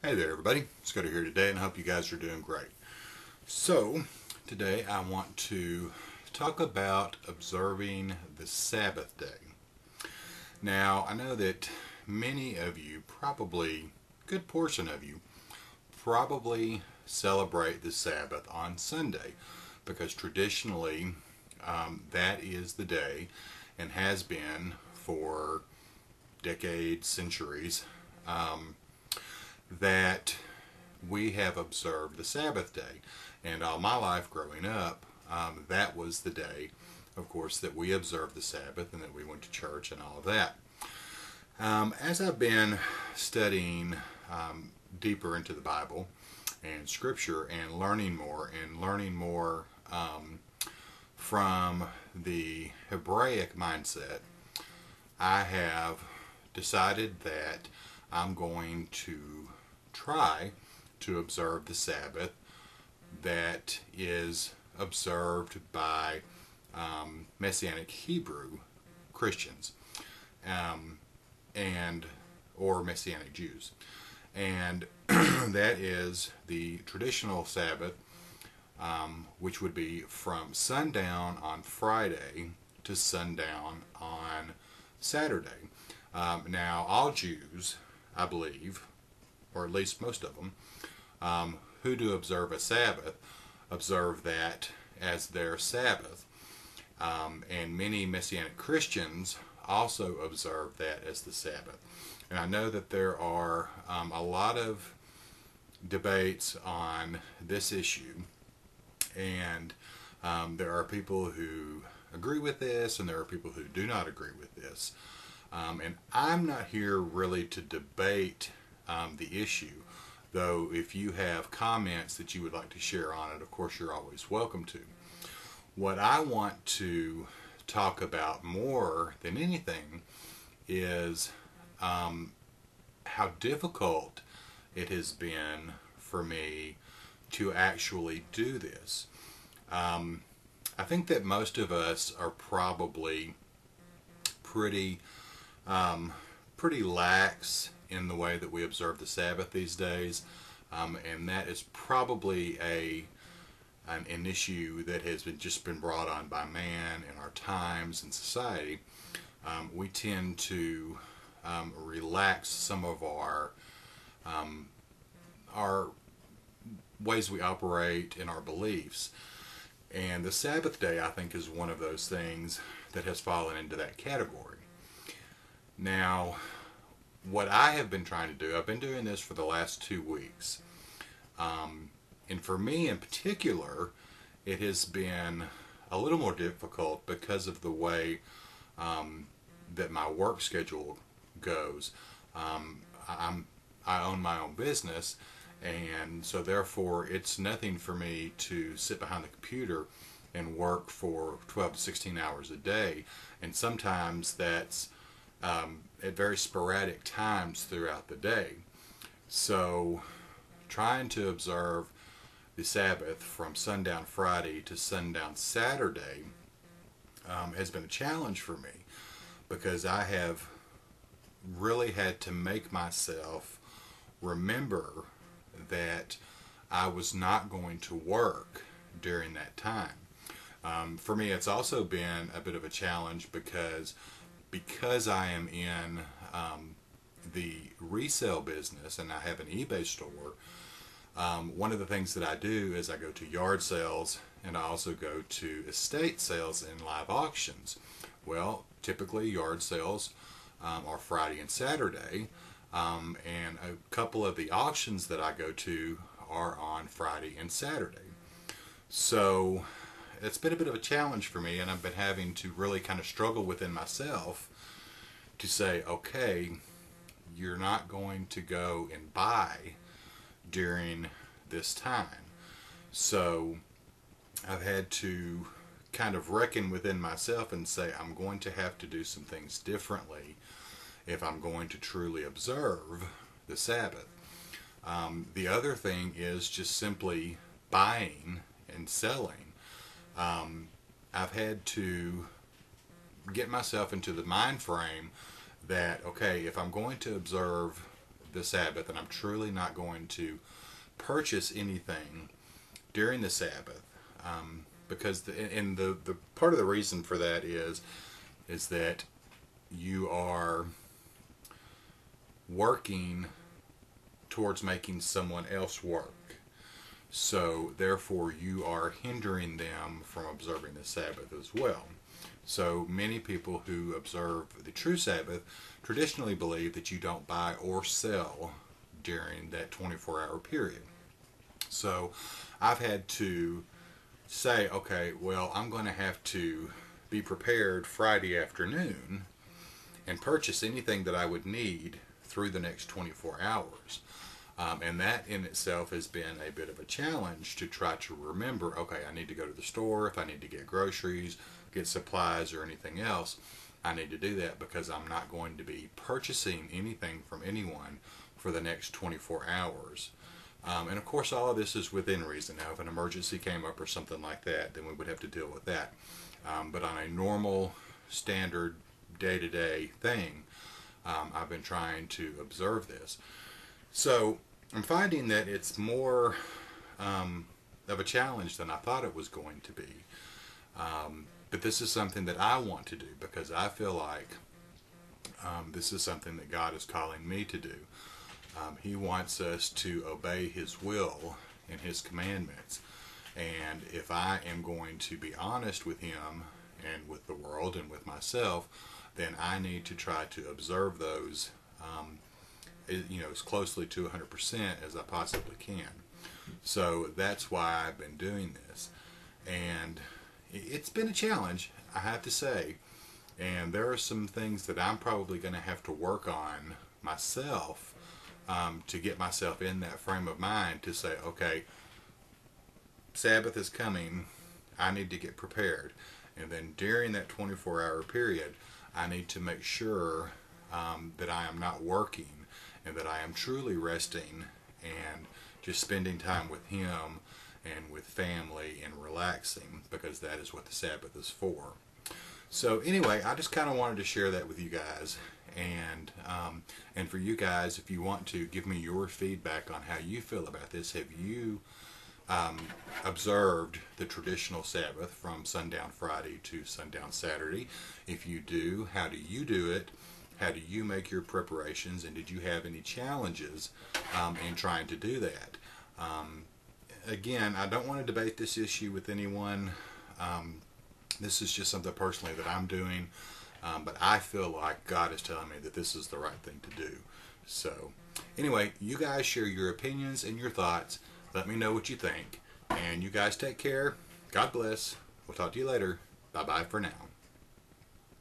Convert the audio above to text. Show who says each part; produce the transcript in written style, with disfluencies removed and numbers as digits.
Speaker 1: Hey there everybody, Scotty here today and I hope you guys are doing great. So today I want to talk about observing the Sabbath day. Now I know that many of you, probably a good portion of you, probably celebrate the Sabbath on Sunday because traditionally that is the day and has been for decades, centuries, that we have observed the Sabbath day. And all my life growing up, that was the day, of course, that we observed the Sabbath and that we went to church and all of that. As I've been studying deeper into the Bible and Scripture and learning more from the Hebraic mindset, I have decided that I'm going to try to observe the Sabbath that is observed by Messianic Hebrew Christians and or Messianic Jews, and that is the traditional Sabbath, which would be from sundown on Friday to sundown on Saturday. Now all Jews, I believe, or at least most of them, who do observe a Sabbath, observe that as their Sabbath. And many Messianic Christians also observe that as the Sabbath. And I know that there are a lot of debates on this issue, and there are people who agree with this and there are people who do not agree with this. And I'm not here really to debate the issue, though if you have comments that you would like to share on it, of course you're always welcome to. What I want to talk about more than anything is how difficult it has been for me to actually do this. I think that most of us are probably pretty lax in the way that we observe the Sabbath these days, and that is probably an issue that has just been brought on by man in our times and society. We tend to relax some of our ways we operate in our beliefs, and the Sabbath day, I think, is one of those things that has fallen into that category. Now, what I have been trying to do, I've been doing this for the last 2 weeks. And for me in particular, it has been a little more difficult because of the way that my work schedule goes. I own my own business, and so therefore it's nothing for me to sit behind the computer and work for 12 to 16 hours a day. And sometimes that's at very sporadic times throughout the day. So trying to observe the Sabbath from sundown Friday to sundown Saturday has been a challenge for me, because I have really had to make myself remember that I was not going to work during that time. For me, it's also been a bit of a challenge because I am in the resale business and I have an eBay store. One of the things that I do is I go to yard sales and I also go to estate sales and live auctions. Well, typically yard sales are Friday and Saturday, and a couple of the auctions that I go to are on Friday and Saturday. So it's been a bit of a challenge for me, and I've been having to really kind of struggle within myself to say, okay, you're not going to go and buy during this time. So I've had to kind of reckon within myself and say, I'm going to have to do some things differently if I'm going to truly observe the Sabbath. The other thing is just simply buying and selling. I've had to get myself into the mind frame that, okay, if I'm going to observe the Sabbath, and I'm truly not going to purchase anything during the Sabbath, because the part of the reason for that is that you are working towards making someone else work. So therefore you are hindering them from observing the Sabbath as well. So many people who observe the true Sabbath traditionally believe that you don't buy or sell during that 24-hour period. So I've had to say, okay, well, I'm going to have to be prepared Friday afternoon and purchase anything that I would need through the next 24 hours. And that in itself has been a bit of a challenge to try to remember, okay, I need to go to the store. If I need to get groceries, get supplies, or anything else, I need to do that because I'm not going to be purchasing anything from anyone for the next 24 hours. And of course, all of this is within reason. Now, if an emergency came up or something like that, then we would have to deal with that. But on a normal, standard, day-to-day thing, I've been trying to observe this. So I'm finding that it's more of a challenge than I thought it was going to be. But this is something that I want to do because I feel like this is something that God is calling me to do. He wants us to obey His will and His commandments. And if I am going to be honest with Him and with the world and with myself, then I need to try to observe those as closely to 100% as I possibly can. So that's why I've been doing this. And it's been a challenge, I have to say. And there are some things that I'm probably going to have to work on myself to get myself in that frame of mind to say, okay, Sabbath is coming, I need to get prepared. And then during that 24-hour period, I need to make sure that I am not working and that I am truly resting and just spending time with Him and with family and relaxing, because that is what the Sabbath is for. So anyway, I just kind of wanted to share that with you guys. And for you guys, if you want to give me your feedback on how you feel about this, have you observed the traditional Sabbath from sundown Friday to sundown Saturday? If you do, how do you do it? How do you make your preparations? And did you have any challenges in trying to do that? Again, I don't want to debate this issue with anyone. This is just something personally that I'm doing. But I feel like God is telling me that this is the right thing to do. So anyway, you guys share your opinions and your thoughts. Let me know what you think. And you guys take care. God bless. We'll talk to you later. Bye-bye for now.